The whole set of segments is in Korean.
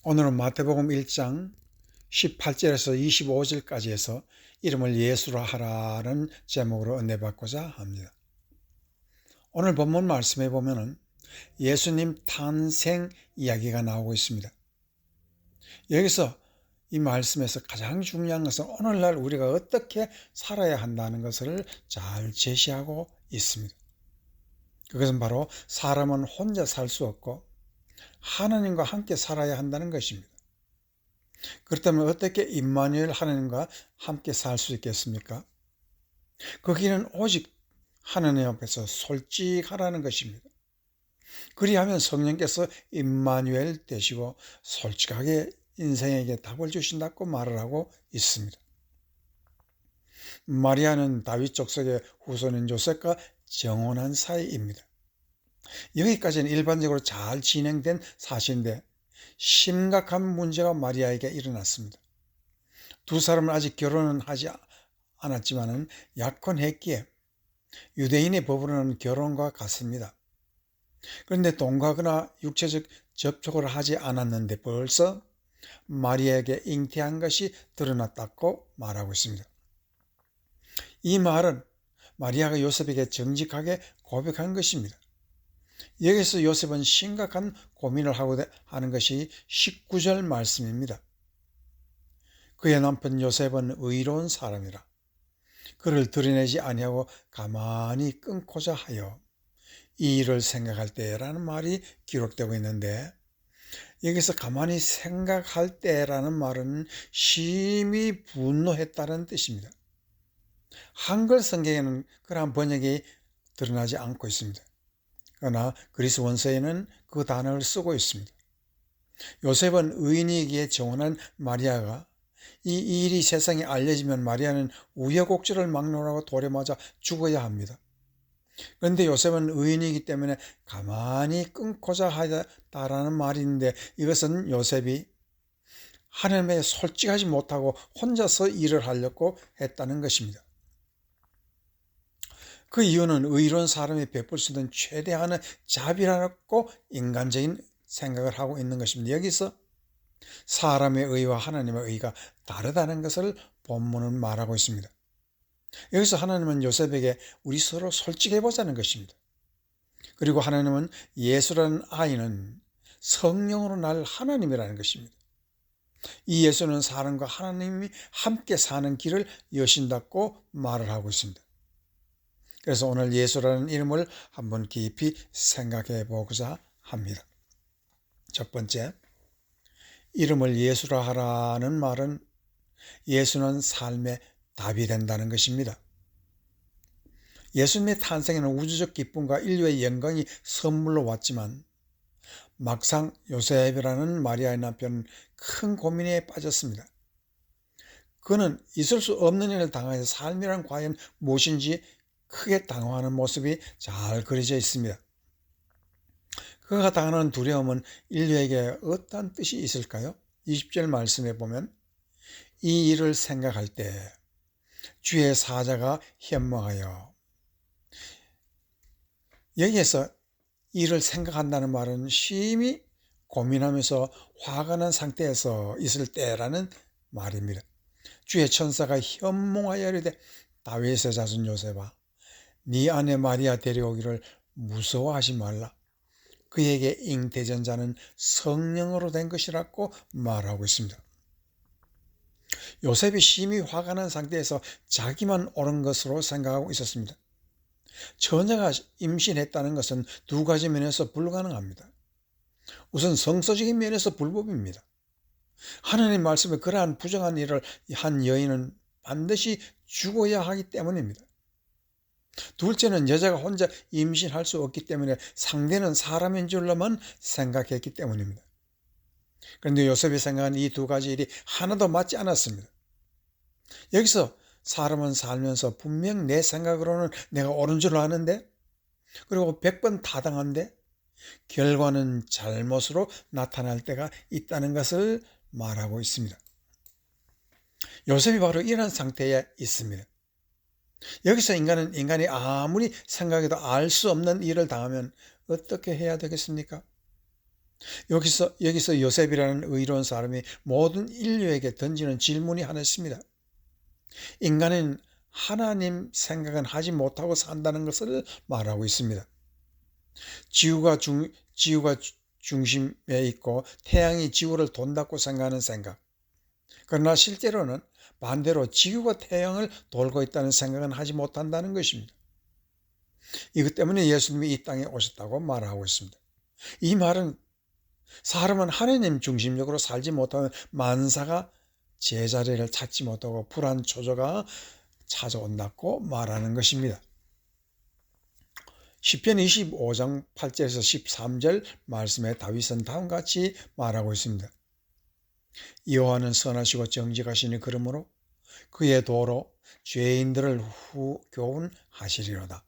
오늘은 마태복음 1장 18절에서 25절까지 해서 이름을 예수라 하라는 제목으로 은혜받고자 합니다. 오늘 본문 말씀에 보면은 예수님 탄생 이야기가 나오고 있습니다. 여기서 이 말씀에서 가장 중요한 것은 오늘날 우리가 어떻게 살아야 한다는 것을 잘 제시하고 있습니다. 그것은 바로 사람은 혼자 살 수 없고 하나님과 함께 살아야 한다는 것입니다. 그렇다면 어떻게 임마누엘 하나님과 함께 살 수 있겠습니까? 그 길은 오직 하나님 앞에서 솔직하라는 것입니다. 그리하면 성령께서 임마누엘 되시고 솔직하게 인생에게 답을 주신다고 말을 하고 있습니다. 마리아는 다윗 족속의 후손인 요셉과 정혼한 사이입니다. 여기까지는 일반적으로 잘 진행된 사실인데 심각한 문제가 마리아에게 일어났습니다. 두 사람은 아직 결혼은 하지 않았지만 약혼했기에 유대인의 법으로는 결혼과 같습니다. 그런데 동거하거나 육체적 접촉을 하지 않았는데 벌써 마리아에게 잉태한 것이 드러났다고 말하고 있습니다. 이 말은 마리아가 요셉에게 정직하게 고백한 것입니다. 여기서 요셉은 심각한 고민을 하는 것이 19절 말씀입니다. 그의 남편 요셉은 의로운 사람이라 그를 드러내지 아니하고 가만히 끊고자 하여 이 일을 생각할 때라는 말이 기록되고 있는데, 여기서 가만히 생각할 때라는 말은 심히 분노했다는 뜻입니다. 한글 성경에는 그러한 번역이 드러나지 않고 있습니다. 그러나 그리스 원서에는 그 단어를 쓰고 있습니다. 요셉은 의인이기에 정혼한 마리아가 이 일이 세상에 알려지면 마리아는 우여곡절을 막론하고 돌에 맞아 죽어야 합니다. 그런데 요셉은 의인이기 때문에 가만히 끊고자 하다라는 말인데, 이것은 요셉이 하나님에 솔직하지 못하고 혼자서 일을 하려고 했다는 것입니다. 그 이유는 의로운 사람이 베풀 수 있는 최대한의 자비라고 인간적인 생각을 하고 있는 것입니다. 여기서 사람의 의와 하나님의 의가 다르다는 것을 본문은 말하고 있습니다. 여기서 하나님은 요셉에게 우리 서로 솔직해보자는 것입니다. 그리고 하나님은 예수라는 아이는 성령으로 날 하나님이라는 것입니다. 이 예수는 사람과 하나님이 함께 사는 길을 여신다고 말을 하고 있습니다. 그래서 오늘 예수라는 이름을 한번 깊이 생각해 보고자 합니다. 첫 번째, 이름을 예수라 하라는 말은 예수는 삶의 답이 된다는 것입니다. 예수님의 탄생에는 우주적 기쁨과 인류의 영광이 선물로 왔지만 막상 요셉이라는 마리아의 남편은 큰 고민에 빠졌습니다. 그는 있을 수 없는 일을 당하여 삶이란 과연 무엇인지 크게 당황하는 모습이 잘 그려져 있습니다. 그가 당하는 두려움은 인류에게 어떤 뜻이 있을까요? 20절 말씀에 보면 이 일을 생각할 때 주의 사자가 현몽하여, 여기에서 이를 생각한다는 말은 심히 고민하면서 화가 난 상태에서 있을 때라는 말입니다. 주의 천사가 현몽하여 이르되 다윗의 자손 요셉아 네 아내 마리아 데려오기를 무서워하지 말라. 그에게 잉태된 자는 성령으로 된 것이라고 말하고 있습니다. 요셉이 심히 화가 난 상태에서 자기만 옳은 것으로 생각하고 있었습니다. 처녀가 임신했다는 것은 두 가지 면에서 불가능합니다. 우선 성서적인 면에서 불법입니다. 하나님 말씀에 그러한 부정한 일을 한 여인은 반드시 죽어야 하기 때문입니다. 둘째는 여자가 혼자 임신할 수 없기 때문에 상대는 사람인 줄로만 생각했기 때문입니다. 그런데 요셉이 생각한 이 두 가지 일이 하나도 맞지 않았습니다. 여기서 사람은 살면서 분명 내 생각으로는 내가 옳은 줄 아는데, 그리고 100번 타당한데 결과는 잘못으로 나타날 때가 있다는 것을 말하고 있습니다. 요셉이 바로 이런 상태에 있습니다. 여기서 인간이 아무리 생각해도 알 수 없는 일을 당하면 어떻게 해야 되겠습니까? 여기서 요셉이라는 의로운 사람이 모든 인류에게 던지는 질문이 하나 있습니다. 인간은 하나님 생각은 하지 못하고 산다는 것을 말하고 있습니다. 지구가 중심에 있고 태양이 지구를 돈다고 생각하는 생각. 그러나 실제로는 반대로 지구가 태양을 돌고 있다는 생각은 하지 못한다는 것입니다. 이것 때문에 예수님이 이 땅에 오셨다고 말하고 있습니다. 이 말은 사람은 하나님 중심적으로 살지 못하면 만사가 제자리를 찾지 못하고 불안 초조가 찾아온다고 말하는 것입니다. 시편 25장 8절에서 13절 말씀에 다윗은 다음과 같이 말하고 있습니다. 여호와는 선하시고 정직하시니 그러므로 그의 도로 죄인들을 교훈하시리로다.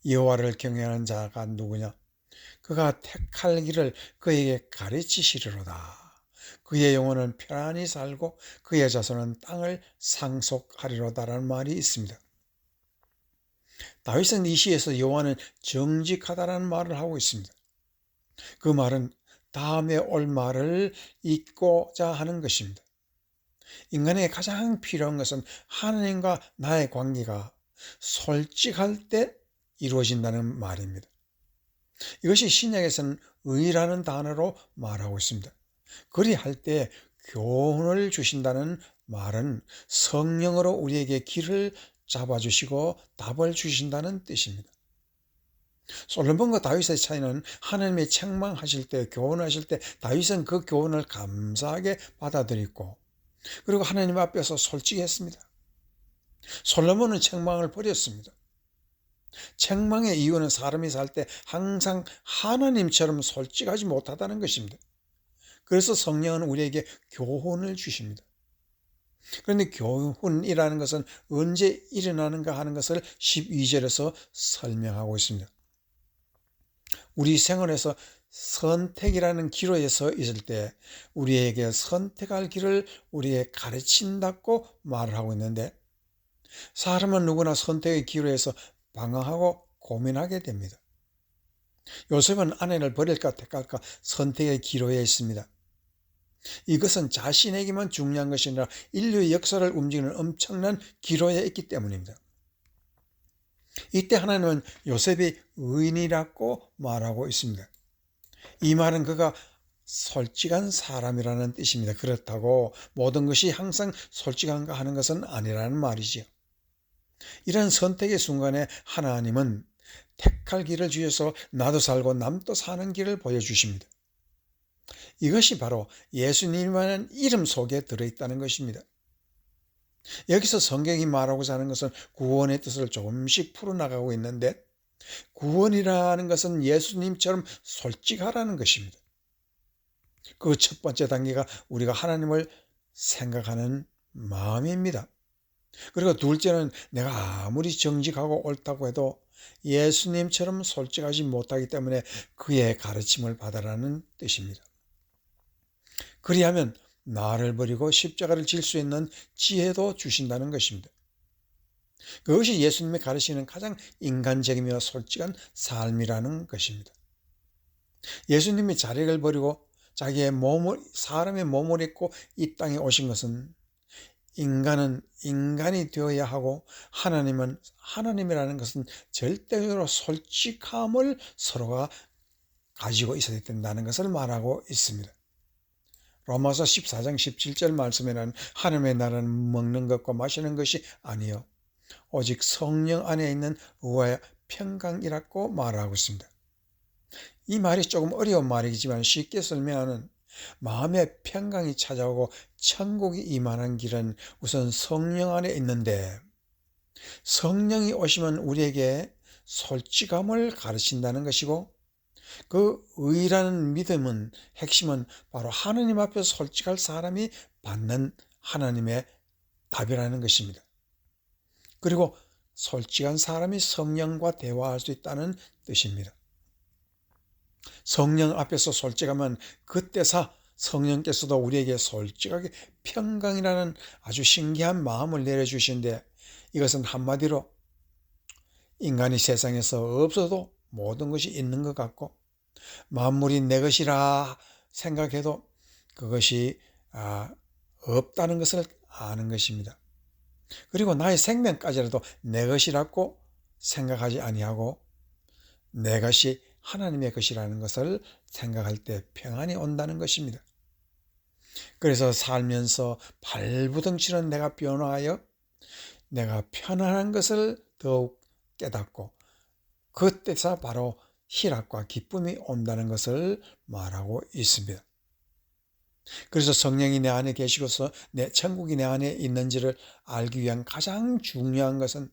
여호와를 경외하는 자가 누구냐? 그가 택할 길을 그에게 가르치시리로다. 그의 영혼은 편안히 살고 그의 자손은 땅을 상속하리로다라는 말이 있습니다. 다윗은 이 시에서 여호와는 정직하다라는 말을 하고 있습니다. 그 말은 다음에 올 말을 잊고자 하는 것입니다. 인간에게 가장 필요한 것은 하나님과 나의 관계가 솔직할 때 이루어진다는 말입니다. 이것이 신약에서는 의라는 단어로 말하고 있습니다. 그리할 때 교훈을 주신다는 말은 성령으로 우리에게 길을 잡아주시고 답을 주신다는 뜻입니다. 솔로몬과 다윗의 차이는 하나님이 책망하실 때, 교훈하실 때 다윗은 그 교훈을 감사하게 받아들였고 그리고 하나님 앞에서 솔직했습니다. 솔로몬은 책망을 버렸습니다. 책망의 이유는 사람이 살 때 항상 하나님처럼 솔직하지 못하다는 것입니다. 그래서 성령은 우리에게 교훈을 주십니다. 그런데 교훈이라는 것은 언제 일어나는가 하는 것을 12절에서 설명하고 있습니다. 우리 생활에서 선택이라는 기로에 서 있을 때 우리에게 선택할 길을 우리에게 가르친다고 말을 하고 있는데 사람은 누구나 선택의 기로에서 방황하고 고민하게 됩니다. 요셉은 아내를 버릴까 택할까 선택의 기로에 있습니다. 이것은 자신에게만 중요한 것이 아니라 인류의 역사를 움직이는 엄청난 기로에 있기 때문입니다. 이때 하나님은 요셉이 의인이라고 말하고 있습니다. 이 말은 그가 솔직한 사람이라는 뜻입니다. 그렇다고 모든 것이 항상 솔직한가 하는 것은 아니라는 말이지요. 이런 선택의 순간에 하나님은 택할 길을 주셔서 나도 살고 남도 사는 길을 보여주십니다. 이것이 바로 예수님이라는 이름 속에 들어있다는 것입니다. 여기서 성경이 말하고자 하는 것은 구원의 뜻을 조금씩 풀어나가고 있는데 구원이라는 것은 예수님처럼 솔직하라는 것입니다. 그 첫 번째 단계가 우리가 하나님을 생각하는 마음입니다. 그리고 둘째는 내가 아무리 정직하고 옳다고 해도 예수님처럼 솔직하지 못하기 때문에 그의 가르침을 받으라는 뜻입니다. 그리하면 나를 버리고 십자가를 질 수 있는 지혜도 주신다는 것입니다. 그것이 예수님이 가르치는 가장 인간적이며 솔직한 삶이라는 것입니다. 예수님이 자리를 버리고 자기의 사람의 몸을 입고 이 땅에 오신 것은 인간은 인간이 되어야 하고 하나님은 하나님이라는 것은 절대적으로 솔직함을 서로가 가지고 있어야 된다는 것을 말하고 있습니다. 로마서 14장 17절 말씀에는 하나님의 나라는 먹는 것과 마시는 것이 아니요 오직 성령 안에 있는 의와 평강이라고 말하고 있습니다. 이 말이 조금 어려운 말이지만 쉽게 설명하는 마음의 평강이 찾아오고 천국이 임하는 길은 우선 성령 안에 있는데 성령이 오시면 우리에게 솔직함을 가르친다는 것이고 그 의라는 믿음은 핵심은 바로 하나님 앞에 솔직할 사람이 받는 하나님의 답이라는 것입니다. 그리고 솔직한 사람이 성령과 대화할 수 있다는 뜻입니다. 성령 앞에서 솔직하면 그때서 성령께서도 우리에게 솔직하게 평강이라는 아주 신기한 마음을 내려주시는데 이것은 한마디로 인간이 세상에서 없어도 모든 것이 있는 것 같고 만물이 내 것이라 생각해도 그것이 없다는 것을 아는 것입니다. 그리고 나의 생명까지라도 내 것이라고 생각하지 아니하고 내 것이 하나님의 것이라는 것을 생각할 때 평안이 온다는 것입니다. 그래서 살면서 발부둥치는 내가 변화하여 내가 편안한 것을 더욱 깨닫고 그때서 바로 희락과 기쁨이 온다는 것을 말하고 있습니다. 그래서 성령이 내 안에 계시고서 내 천국이 내 안에 있는지를 알기 위한 가장 중요한 것은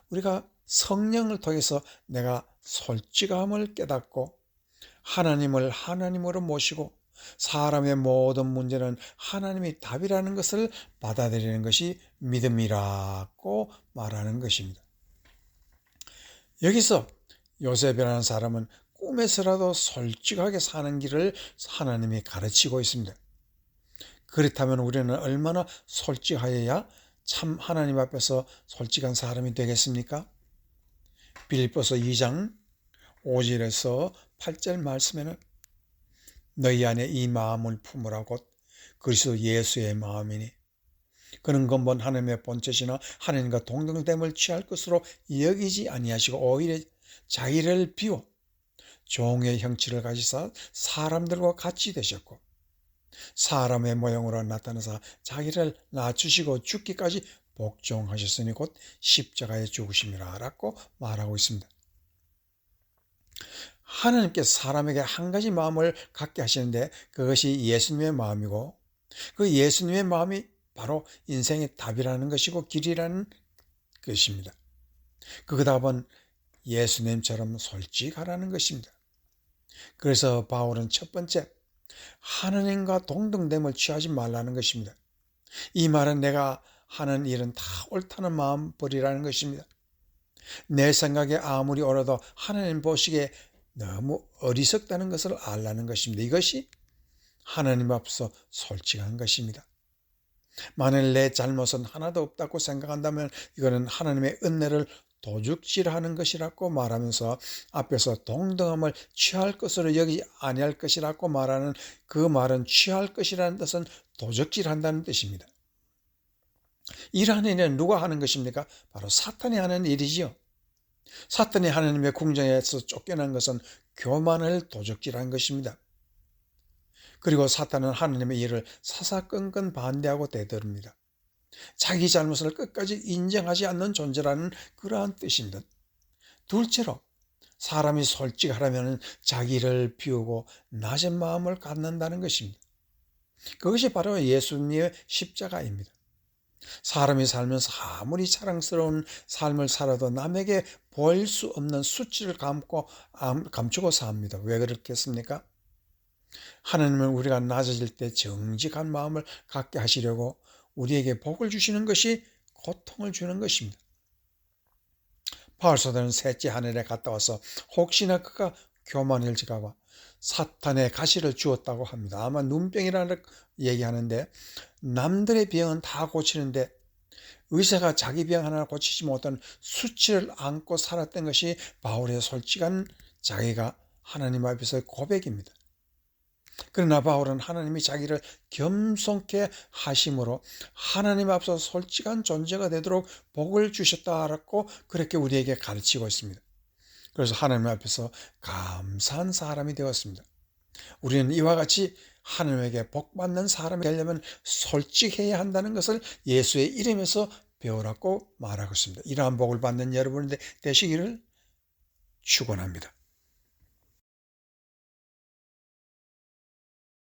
우리가 성령을 통해서 내가 솔직함을 깨닫고 하나님을 하나님으로 모시고 사람의 모든 문제는 하나님이 답이라는 것을 받아들이는 것이 믿음이라고 말하는 것입니다. 여기서 요셉이라는 사람은 꿈에서라도 솔직하게 사는 길을 하나님이 가르치고 있습니다. 그렇다면 우리는 얼마나 솔직하여야 참 하나님 앞에서 솔직한 사람이 되겠습니까? 빌립보서 2장 5절에서 8절 말씀에는 너희 안에 이 마음을 품으라 곧 그리스도 예수의 마음이니 그는 근본 하나님의 본체시나 하나님과 동등됨을 취할 것으로 여기지 아니하시고 오히려 자기를 비워 종의 형체를 가지사 사람들과 같이 되셨고 사람의 모형으로 나타나사 자기를 낮추시고 죽기까지 복종하셨으니 곧 십자가에 죽으심이라 라고 말하고 있습니다. 하나님께서 사람에게 한 가지 마음을 갖게 하시는데 그것이 예수님의 마음이고 그 예수님의 마음이 바로 인생의 답이라는 것이고 길이라는 것입니다. 그 답은 예수님처럼 솔직하라는 것입니다. 그래서 바울은 첫 번째 하나님과 동등됨을 취하지 말라는 것입니다. 이 말은 내가 하는 일은 다 옳다는 마음 버리라는 것입니다. 내 생각에 아무리 옳아도 하나님 보시기에 너무 어리석다는 것을 알라는 것입니다. 이것이 하나님 앞서 솔직한 것입니다. 만일 내 잘못은 하나도 없다고 생각한다면 이거는 하나님의 은혜를 도둑질하는 것이라고 말하면서 앞에서 동등함을 취할 것으로 여기지 아니할 것이라고 말하는 그 말은 취할 것이라는 뜻은 도적질한다는 뜻입니다. 이러한 일은 누가 하는 것입니까? 바로 사탄이 하는 일이지요. 사탄이 하나님의 궁정에서 쫓겨난 것은 교만을 도적질한 것입니다. 그리고 사탄은 하나님의 일을 사사건건 반대하고 대들입니다. 자기 잘못을 끝까지 인정하지 않는 존재라는 그러한 뜻입니다. 둘째로 사람이 솔직하려면 자기를 비우고 낮은 마음을 갖는다는 것입니다. 그것이 바로 예수님의 십자가입니다. 사람이 살면서 아무리 자랑스러운 삶을 살아도 남에게 보일 수 없는 수치를 감추고 삽니다. 왜 그렇겠습니까? 하나님은 우리가 낮아질 때 정직한 마음을 갖게 하시려고 우리에게 복을 주시는 것이 고통을 주는 것입니다. 바울사도는 셋째 하늘에 갔다 와서 혹시나 그가 교만일지가 봐 사탄의 가시를 주었다고 합니다. 아마 눈병이라는 얘기하는데 남들의 병은 다 고치는데 의사가 자기 병 하나 고치지 못한 수치를 안고 살았던 것이 바울의 솔직한 자기가 하나님 앞에서의 고백입니다. 그러나 바울은 하나님이 자기를 겸손케 하심으로 하나님 앞서 솔직한 존재가 되도록 복을 주셨다라고 그렇게 우리에게 가르치고 있습니다. 그래서 하나님 앞에서 감사한 사람이 되었습니다. 우리는 이와 같이 하나님에게 복받는 사람이 되려면 솔직해야 한다는 것을 예수의 이름에서 배우라고 말하고 있습니다. 이러한 복을 받는 여러분이 되시기를 축원합니다.